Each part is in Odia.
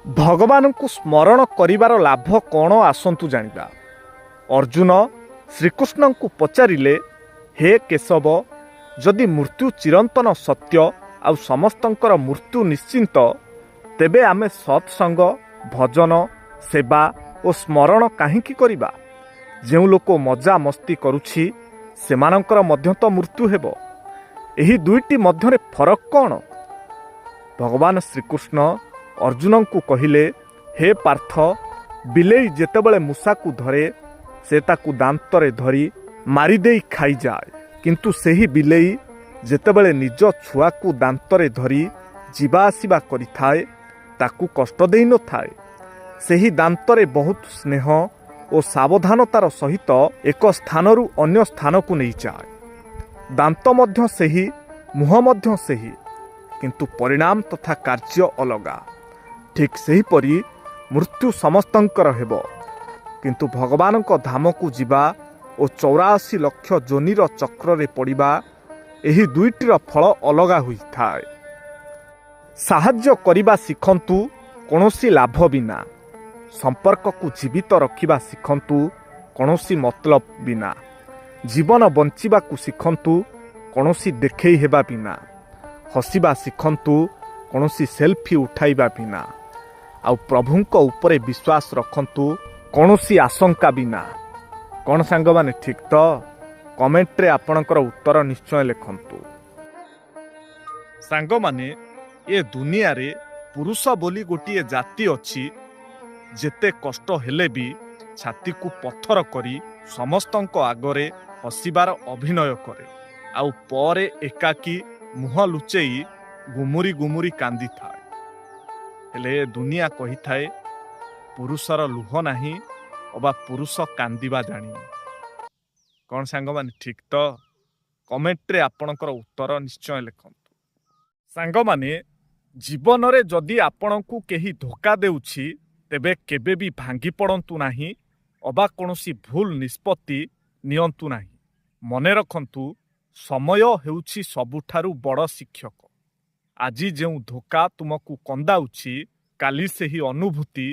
ଭଗବାନଙ୍କୁ ସ୍ମରଣ କରିବାର ଲାଭ କ'ଣ ଆସନ୍ତୁ ଜାଣିବା। ଅର୍ଜୁନ ଶ୍ରୀକୃଷ୍ଣଙ୍କୁ ପଚାରିଲେ, ହେ କେଶବ, ଯଦି ମୃତ୍ୟୁ ଚିରନ୍ତନ ସତ୍ୟ ଆଉ ସମସ୍ତଙ୍କର ମୃତ୍ୟୁ ନିଶ୍ଚିନ୍ତ, ତେବେ ଆମେ ସତ୍ସଙ୍ଗ, ଭଜନ, ସେବା ଓ ସ୍ମରଣ କାହିଁକି କରିବା? ଯେଉଁ ଲୋକ ମଜା ମସ୍ତି କରୁଛି ସେମାନଙ୍କର ମଧ୍ୟ ତ ମୃତ୍ୟୁ ହେବ। ଏହି ଦୁଇଟି ମଧ୍ୟରେ ଫରକ କ'ଣ? ଭଗବାନ ଶ୍ରୀକୃଷ୍ଣ ଅର୍ଜୁନଙ୍କୁ କହିଲେ, ହେ ପାର୍ଥ, ବିଲେଇ ଯେତେବେଳେ ମୂଷାକୁ ଧରେ ସେ ତାକୁ ଦାନ୍ତରେ ଧରି ମାରିଦେଇ ଖାଇଯାଏ, କିନ୍ତୁ ସେହି ବିଲେଇ ଯେତେବେଳେ ନିଜ ଛୁଆକୁ ଦାନ୍ତରେ ଧରି ଯିବା ଆସିବା କରିଥାଏ ତାକୁ କଷ୍ଟ ଦେଇନଥାଏ। ସେହି ଦାନ୍ତରେ ବହୁତ ସ୍ନେହ ଓ ସାବଧାନତାର ସହିତ ଏକ ସ୍ଥାନରୁ ଅନ୍ୟ ସ୍ଥାନକୁ ନେଇଯାଏ। ଦାନ୍ତ ମଧ୍ୟ ସେହି, ମୁହଁ ମଧ୍ୟ ସେହି, କିନ୍ତୁ ପରିଣାମ ତଥା କାର୍ଯ୍ୟ ଅଲଗା। ଠିକ୍ ସେହିପରି ମୃତ୍ୟୁ ସମସ୍ତଙ୍କର ହେବ, କିନ୍ତୁ ଭଗବାନଙ୍କ ଧାମକୁ ଯିବା ଓ 84 ଲକ୍ଷ ଯୋନିର ଚକ୍ରରେ ପଡ଼ିବା, ଏହି ଦୁଇଟିର ଫଳ ଅଲଗା ହୋଇଥାଏ। ସାହାଯ୍ୟ କରିବା ଶିଖନ୍ତୁ କୌଣସି ଲାଭ ବିନା। ସମ୍ପର୍କକୁ ଜୀବିତ ରଖିବା ଶିଖନ୍ତୁ କୌଣସି ମତଲବ ବିନା। ଜୀବନ ବଞ୍ଚିବାକୁ ଶିଖନ୍ତୁ କୌଣସି ଦେଖେଇ ହେବା ବିନା। ହସିବା ଶିଖନ୍ତୁ କୌଣସି ସେଲ୍ଫି ଉଠାଇବା ବିନା। ଆଉ ପ୍ରଭୁଙ୍କ ଉପରେ ବିଶ୍ୱାସ ରଖନ୍ତୁ କୌଣସି ଆଶଙ୍କା ବିନା। କ'ଣ ସାଙ୍ଗମାନେ, ଠିକ୍ ତ? କମେଣ୍ଟରେ ଆପଣଙ୍କର ଉତ୍ତର ନିଶ୍ଚୟ ଲେଖନ୍ତୁ। ସାଙ୍ଗମାନେ, ଏ ଦୁନିଆରେ ପୁରୁଷ ବୋଲି ଗୋଟିଏ ଜାତି ଅଛି, ଯେତେ କଷ୍ଟ ହେଲେ ବି ଛାତିକୁ ପଥର କରି ସମସ୍ତଙ୍କ ଆଗରେ ହସିବାର ଅଭିନୟ କରେ, ଆଉ ପରେ ଏକାକୀ ମୁହଁ ଲୁଚେଇ ଗୁମୁରି ଗୁମୁରି କାନ୍ଦିଥାଏ। ହେଲେ ଦୁନିଆ କହିଥାଏ, ପୁରୁଷର ଲୁହ ନାହିଁ ଅବା ପୁରୁଷ କାନ୍ଦିବା ଜାଣିନି। କ'ଣ ସାଙ୍ଗମାନେ, ଠିକ୍ ତ? କମେଣ୍ଟରେ ଆପଣଙ୍କର ଉତ୍ତର ନିଶ୍ଚୟ ଲେଖନ୍ତୁ। ସାଙ୍ଗମାନେ, ଜୀବନରେ ଯଦି ଆପଣଙ୍କୁ କେହି ଧୋକା ଦେଉଛି ତେବେ କେବେ ବି ଭାଙ୍ଗି ପଡ଼ନ୍ତୁ ନାହିଁ ଅବା କୌଣସି ଭୁଲ ନିଷ୍ପତ୍ତି ନିଅନ୍ତୁ ନାହିଁ। ମନେ ରଖନ୍ତୁ, ସମୟ ହେଉଛି ସବୁଠାରୁ ବଡ଼ ଶିକ୍ଷକ। ଆଜି ଯେଉଁ ଧୋକା ତୁମକୁ କନ୍ଦାଉଛି, କାଲି ସେହି ଅନୁଭୂତି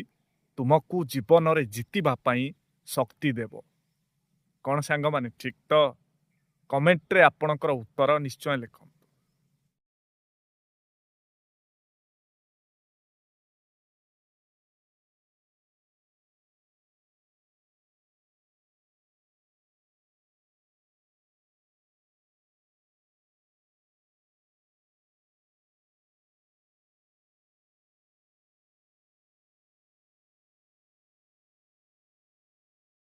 ତୁମକୁ ଜୀବନରେ ଜିତିବା ପାଇଁ ଶକ୍ତି ଦେବ। କ'ଣ ସାଙ୍ଗମାନେ, ଠିକ୍ ତ? କମେଣ୍ଟରେ ଆପଣଙ୍କର ଉତ୍ତର ନିଶ୍ଚୟ ଲେଖନ୍ତୁ।